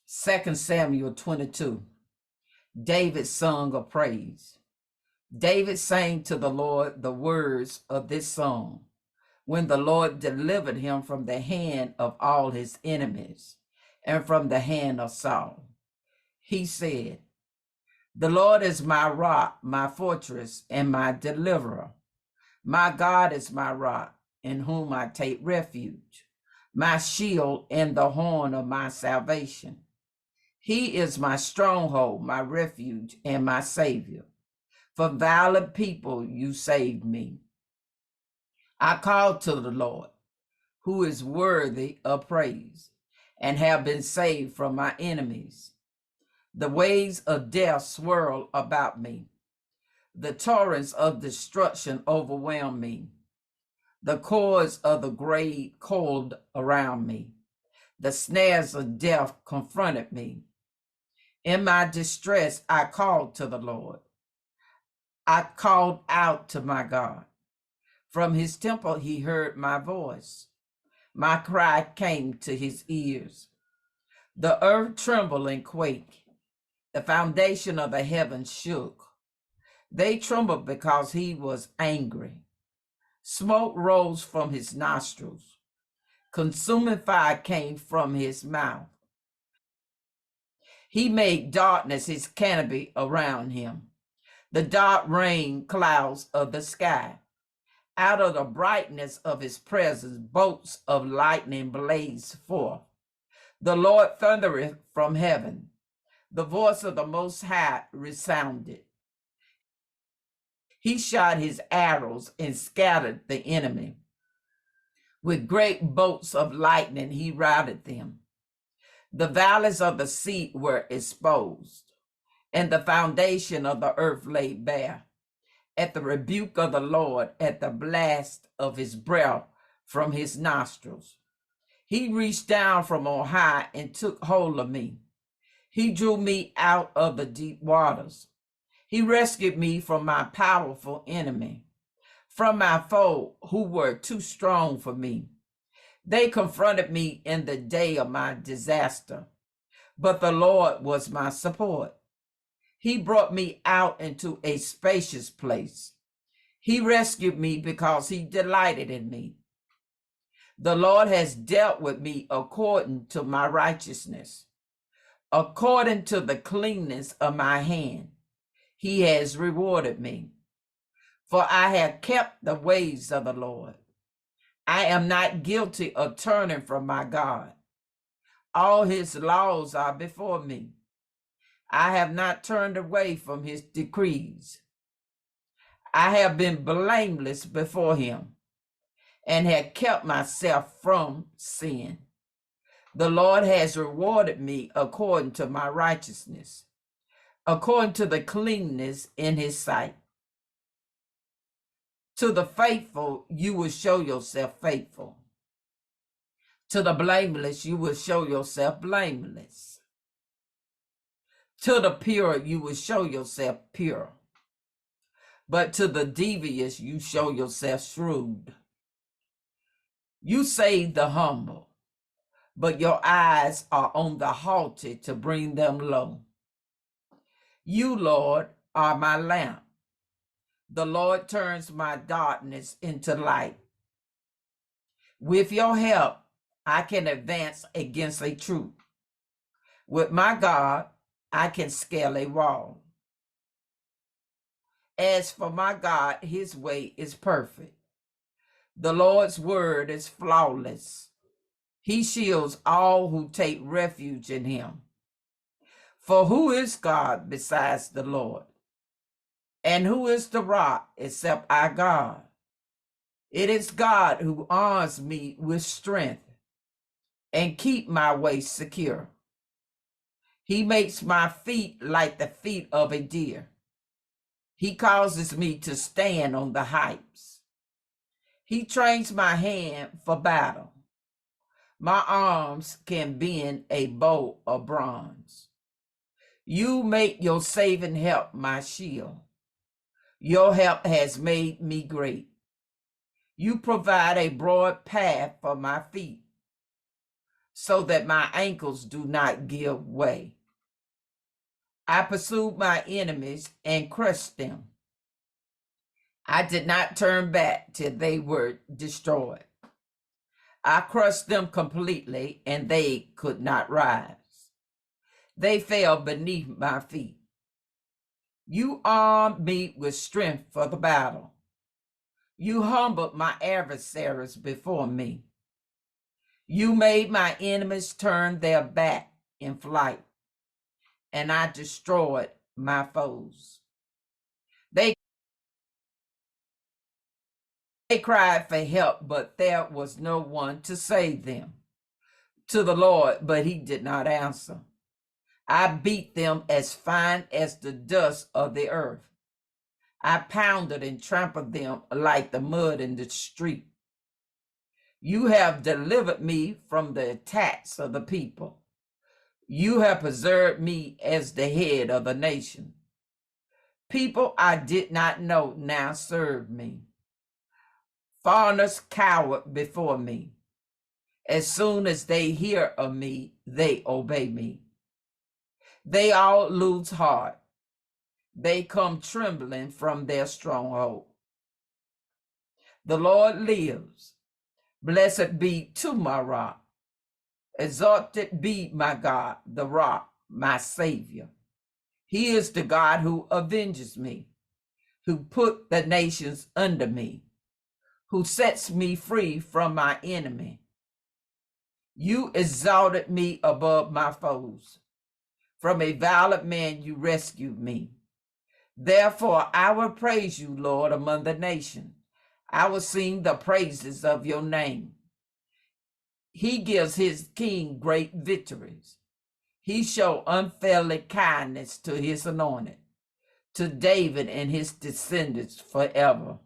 2 Samuel 22. David sung of praise. David sang to the Lord the words of this song when the Lord delivered him from the hand of all his enemies and from the hand of Saul. He said, "The Lord is my rock, my fortress, and my deliverer. My God is my rock, in whom I take refuge, my shield and the horn of my salvation. He is my stronghold, my refuge, and my savior. From violent people you saved me. I called to the Lord, who is worthy of praise, and have been saved from my enemies. The waves of death swirl about me. The torrents of destruction overwhelm me. The cords of the grave coiled around me. The snares of death confronted me. In my distress, I called to the Lord. I called out to my God. From his temple, he heard my voice. My cry came to his ears. The earth trembled and quaked. The foundation of the heavens shook. They trembled because he was angry. Smoke rose from his nostrils. Consuming fire came from his mouth. He made darkness his canopy around him, the dark rain clouds of the sky. Out of the brightness of his presence, bolts of lightning blazed forth. The Lord thundereth from heaven. The voice of the Most High resounded. He shot his arrows and scattered the enemy. With great bolts of lightning, he routed them. The valleys of the sea were exposed, and the foundation of the earth laid bare. At the rebuke of the Lord, at the blast of his breath from his nostrils, he reached down from on high and took hold of me. He drew me out of the deep waters. He rescued me from my powerful enemy, from my foe who were too strong for me. They confronted me in the day of my disaster, but the Lord was my support. He brought me out into a spacious place. He rescued me because he delighted in me. The Lord has dealt with me according to my righteousness, according to the cleanness of my hand. He has rewarded me, for I have kept the ways of the Lord. I am not guilty of turning from my God. All his laws are before me. I have not turned away from his decrees. I have been blameless before him and have kept myself from sin. The Lord has rewarded me according to my righteousness, according to the cleanness in his sight. To the faithful, you will show yourself faithful. To the blameless, you will show yourself blameless. To the pure, you will show yourself pure. But to the devious, you show yourself shrewd. You save the humble, but your eyes are on the haughty to bring them low. You, Lord, are my lamp. The Lord turns my darkness into light. With your help, I can advance against a troop. With my God, I can scale a wall. As for my God, his way is perfect. The Lord's word is flawless. He shields all who take refuge in him. For who is God besides the Lord? And who is the rock except our God? It is God who arms me with strength and keep my way secure. He makes my feet like the feet of a deer. He causes me to stand on the heights. He trains my hand for battle. My arms can bend a bow of bronze. You make your saving help my shield. Your help has made me great. You provide a broad path for my feet, so that my ankles do not give way. I pursued my enemies and crushed them. I did not turn back till they were destroyed. I crushed them completely, and they could not rise. They fell beneath my feet. You armed me with strength for the battle. You humbled my adversaries before me. You made my enemies turn their back in flight, and I destroyed my foes. They cried for help, but there was no one to save them. To the Lord, but he did not answer. I beat them as fine as the dust of the earth. I pounded and trampled them like the mud in the street. You have delivered me from the attacks of the people. You have preserved me as the head of the nation. People I did not know now serve me. Foreigners cowered before me. As soon as they hear of me, they obey me. They all lose heart. They come trembling from their stronghold. The Lord lives. Blessed be to my rock. Exalted be my God, the rock, my Savior. He is the God who avenges me, who put the nations under me, who sets me free from my enemy. You exalted me above my foes. From a violent man you rescued me. Therefore I will praise you, Lord, among the nations. I will sing the praises of your name. He gives his king great victories. He showed unfailing kindness to his anointed, to David and his descendants forever.